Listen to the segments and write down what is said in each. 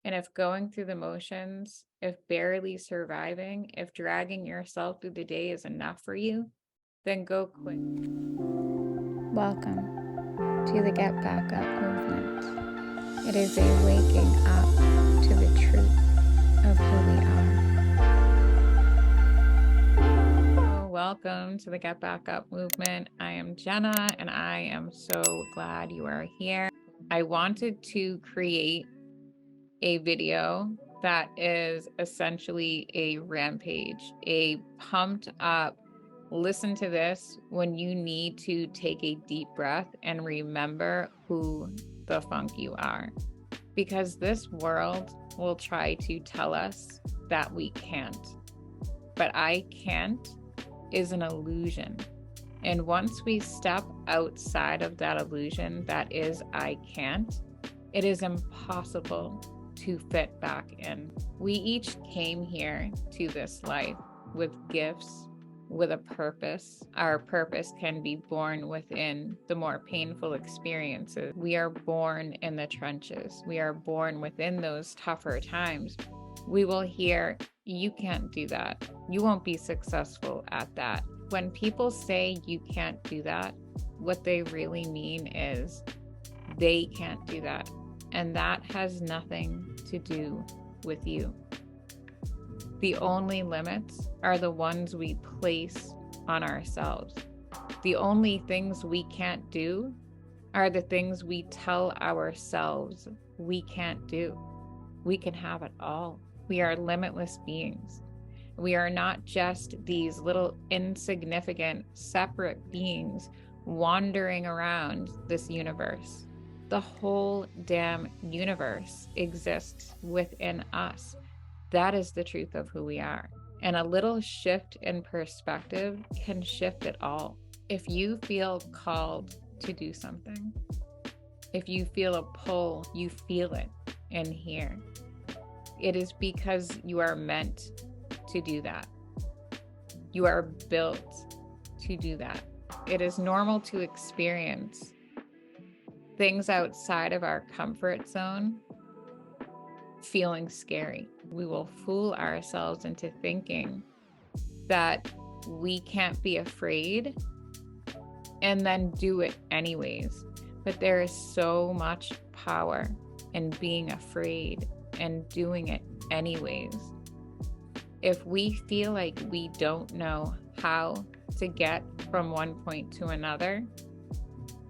And if going through the motions, if barely surviving, if dragging yourself through the day is enough for you, then go quit. Welcome to the Get Back Up movement. It is a waking up to the truth of who we are. Welcome to the Get Back Up movement. I am Jenna, and I am so glad you are here. I wanted to create a video that is essentially a rampage, a pumped up, listen to this when you need to take a deep breath and remember who the funk you are. Because this world will try to tell us that we can't. But I can't is an illusion. And once we step outside of that illusion, that is I can't, it is impossible to fit back in. We each came here to this life with gifts, with a purpose. Our purpose can be born within the more painful experiences. We are born in the trenches. We are born within those tougher times. We will hear, you can't do that. You won't be successful at that. When people say you can't do that, what they really mean is they can't do that. And that has nothing to do with you. The only limits are the ones we place on ourselves. The only things we can't do are the things we tell ourselves we can't do. We can have it all. We are limitless beings. We are not just these little insignificant, separate beings wandering around this universe. The whole damn universe exists within us. That is the truth of who we are. And a little shift in perspective can shift it all. If you feel called to do something, if you feel a pull, you feel it in here. It is because you are meant to do that. You are built to do that. It is normal to experience things outside of our comfort zone feeling scary. We will fool ourselves into thinking that we can't be afraid and then do it anyways. But there is so much power in being afraid and doing it anyways. If we feel like we don't know how to get from one point to another,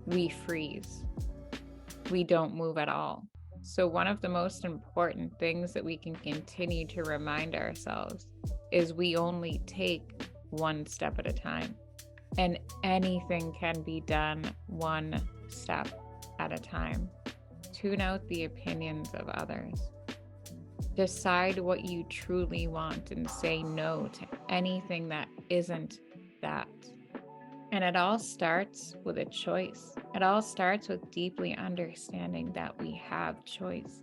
we freeze. We don't move at all. So one of the most important things that we can continue to remind ourselves is we only take one step at a time. And anything can be done one step at a time. Tune out the opinions of others. Decide what you truly want and say no to anything that isn't that. And it all starts with a choice. It all starts with deeply understanding that we have choice.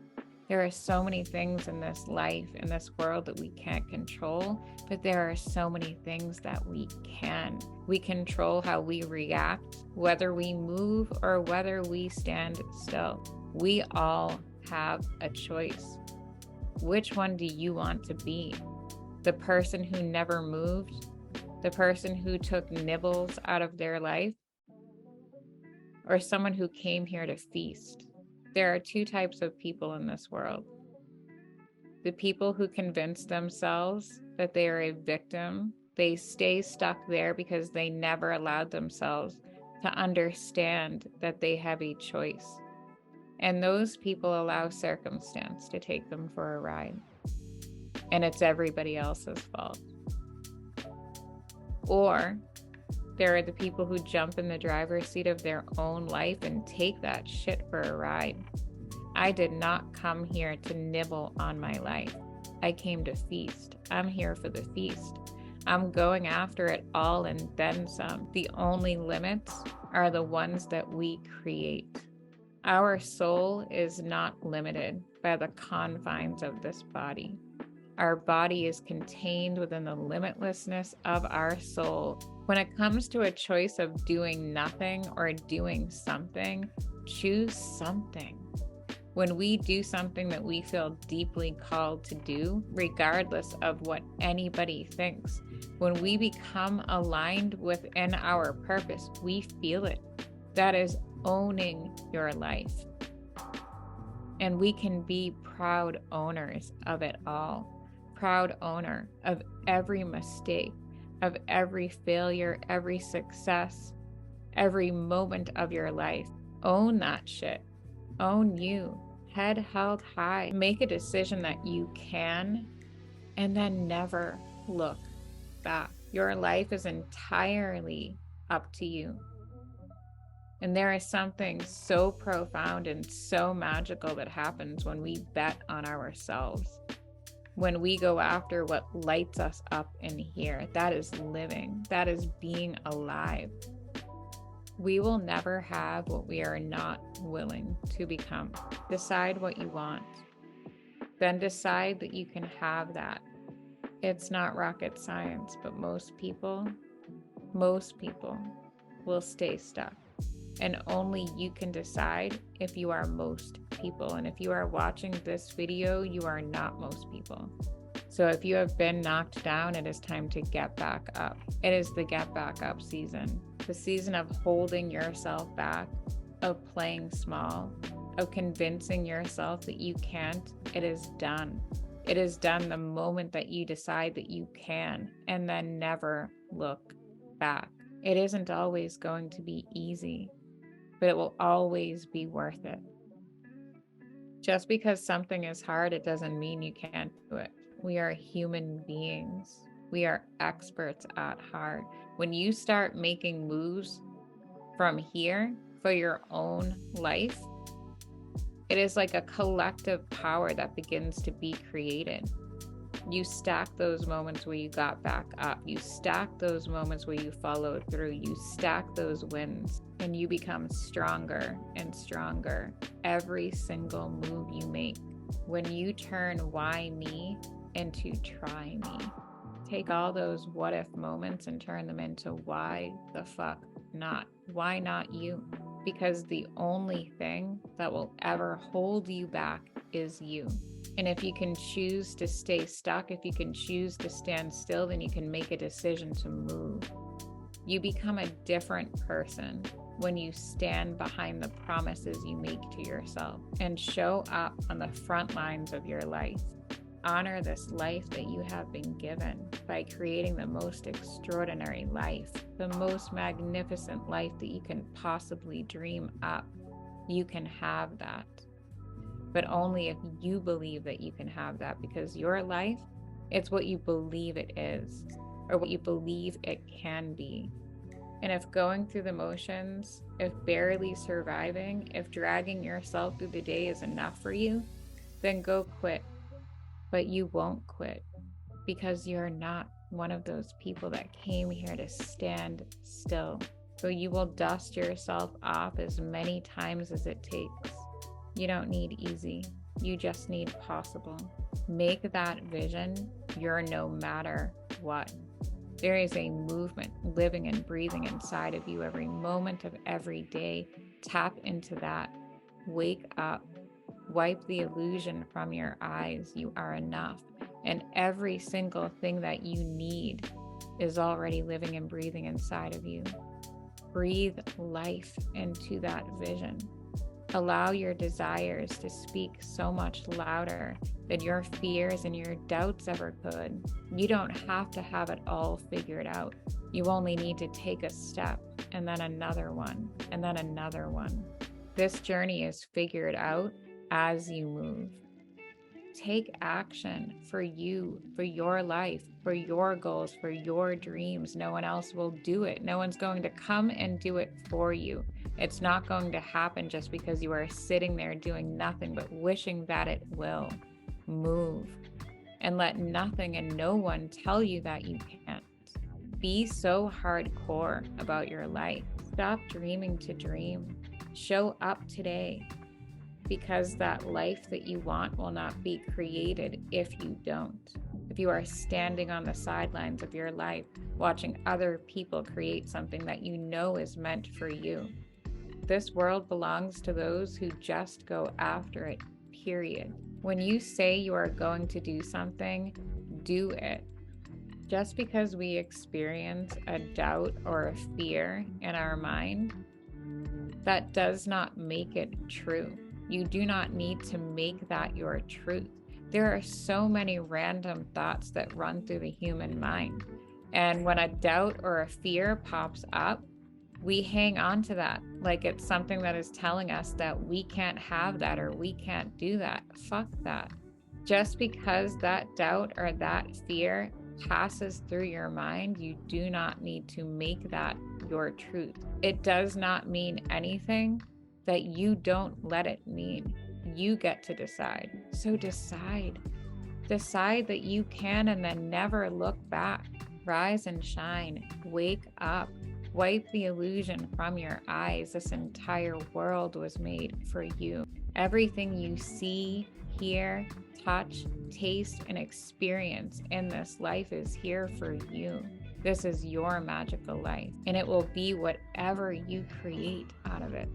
There are so many things in this life, in this world that we can't control, but there are so many things that we can. We control how we react, whether we move or whether we stand still. We all have a choice. Which one do you want to be? The person who never moved? The person who took nibbles out of their life, or someone who came here to feast? There are two types of people in this world. The people who convince themselves that they are a victim, they stay stuck there because they never allowed themselves to understand that they have a choice. And those people allow circumstance to take them for a ride. And it's everybody else's fault. Or there are the people who jump in the driver's seat of their own life and take that shit for a ride. I did not come here to nibble on my life. I came to feast. I'm here for the feast. I'm going after it all and then some. The only limits are the ones that we create. Our soul is not limited by the confines of this body. Our body is contained within the limitlessness of our soul. When it comes to a choice of doing nothing or doing something, choose something. When we do something that we feel deeply called to do, regardless of what anybody thinks, when we become aligned within our purpose, we feel it. That is owning your life. And we can be proud owners of it all. Proud owner of every mistake, of every failure, every success, every moment of your life. Own that shit. Own you. Head held high. Make a decision that you can, and then never look back. Your life is entirely up to you. And there is something so profound and so magical that happens when we bet on ourselves. When we go after what lights us up in here, that is living, that is being alive. We will never have what we are not willing to become. Decide what you want. Then decide that you can have that. It's not rocket science, but most people will stay stuck. And only you can decide if you are most people. And if you are watching this video, you are not most people. So if you have been knocked down, it is time to get back up. It is the get back up season. The season of holding yourself back, of playing small, of convincing yourself that you can't. It is done. It is done the moment that you decide that you can, and then never look back. It isn't always going to be easy, but it will always be worth it. Just because something is hard, it doesn't mean you can't do it. We are human beings. We are experts at heart. When you start making moves from here for your own life, it is like a collective power that begins to be created. You stack those moments where you got back up. You stack those moments where you followed through. You stack those wins, and you become stronger and stronger every single move you make. When you turn why me into try me, take all those what if moments and turn them into why the fuck not? Why not you? Because the only thing that will ever hold you back is you. And if you can choose to stay stuck, if you can choose to stand still, then you can make a decision to move. You become a different person when you stand behind the promises you make to yourself and show up on the front lines of your life. Honor this life that you have been given by creating the most extraordinary life, the most magnificent life that you can possibly dream up. You can have that, but only if you believe that you can have that, because your life, it's what you believe it is, or what you believe it can be. And if going through the motions, if barely surviving, if dragging yourself through the day is enough for you, then go quit. But you won't quit, because you're not one of those people that came here to stand still. So you will dust yourself off as many times as it takes. You don't need easy. You just need possible. Make that vision your no matter what. There is a movement living and breathing inside of you every moment of every day. Tap into that. Wake up. Wipe the illusion from your eyes. You are enough. And every single thing that you need is already living and breathing inside of you. Breathe life into that vision. Allow your desires to speak so much louder than your fears and your doubts ever could. You don't have to have it all figured out. You only need to take a step, and then another one, and then another one. This journey is figured out as you move. Take action for you, for your life, for your goals, for your dreams. No one else will do it. No one's going to come and do it for you. It's not going to happen just because you are sitting there doing nothing but wishing that it will. Move, and let nothing and no one tell you that you can't. Be so hardcore about your life. Stop dreaming to dream. Show up today, because that life that you want will not be created if you don't. If you are standing on the sidelines of your life, watching other people create something that you know is meant for you. This world belongs to those who just go after it period. When you say you are going to do something, do it. Just because we experience a doubt or a fear in our mind, that does not make it true. You do not need to make that your truth. There are so many random thoughts that run through the human mind. And when a doubt or a fear pops up, we hang on to that like it's something that is telling us that we can't have that or we can't do that. Fuck that. Just because that doubt or that fear passes through your mind, you do not need to make that your truth. It does not mean anything that you don't let it mean. You get to decide. So decide. Decide that you can and then never look back. Rise and shine. Wake up. Wipe the illusion from your eyes. This entire world was made for you. Everything you see, hear, touch, taste, and experience in this life is here for you. This is your magical life, and it will be whatever you create out of it.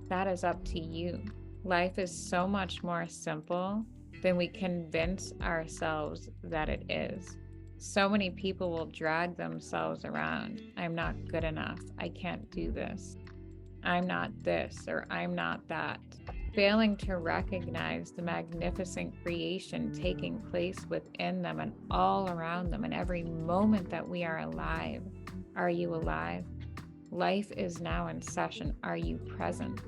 That is up to you. Life is so much more simple than we convince ourselves that it is. So many people will drag themselves around. I'm not good enough. I can't do this. I'm not this, or I'm not that. Failing to recognize the magnificent creation taking place within them and all around them in every moment that we are alive. Are you alive? Life is now in session. Are you present?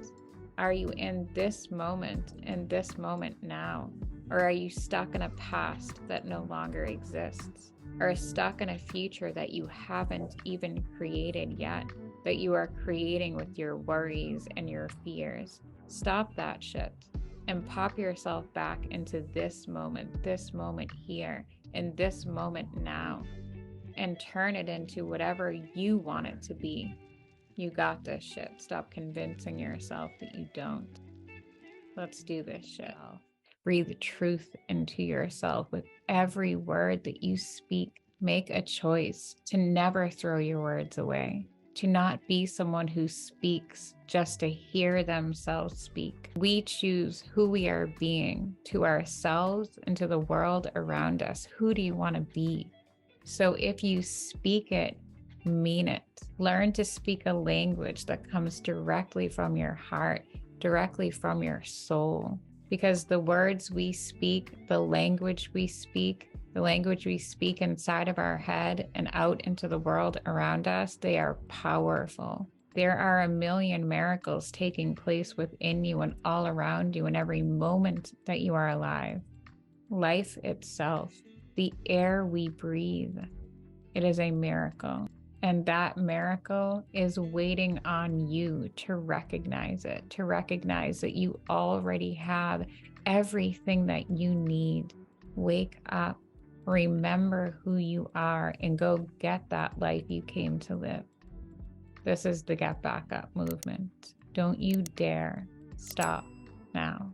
Are you in this moment now? Or are you stuck in a past that no longer exists? Or stuck in a future that you haven't even created yet, that you are creating with your worries and your fears? Stop that shit and pop yourself back into this moment here, in this moment now, and turn it into whatever you want it to be. You got this shit. Stop convincing yourself that you don't. Let's do this shit. Breathe truth into yourself with every word that you speak. Make a choice to never throw your words away, to not be someone who speaks just to hear themselves speak. We choose who we are being to ourselves and to the world around us. Who do you want to be? So if you speak it, mean it. Learn to speak a language that comes directly from your heart, directly from your soul. Because the words we speak, the language we speak inside of our head and out into the world around us, they are powerful. There are a million miracles taking place within you and all around you in every moment that you are alive. Life itself, the air we breathe, it is a miracle. And that miracle is waiting on you to recognize it, to recognize that you already have everything that you need. Wake up, remember who you are, and go get that life you came to live. This is the Get Back Up movement. Don't you dare stop now.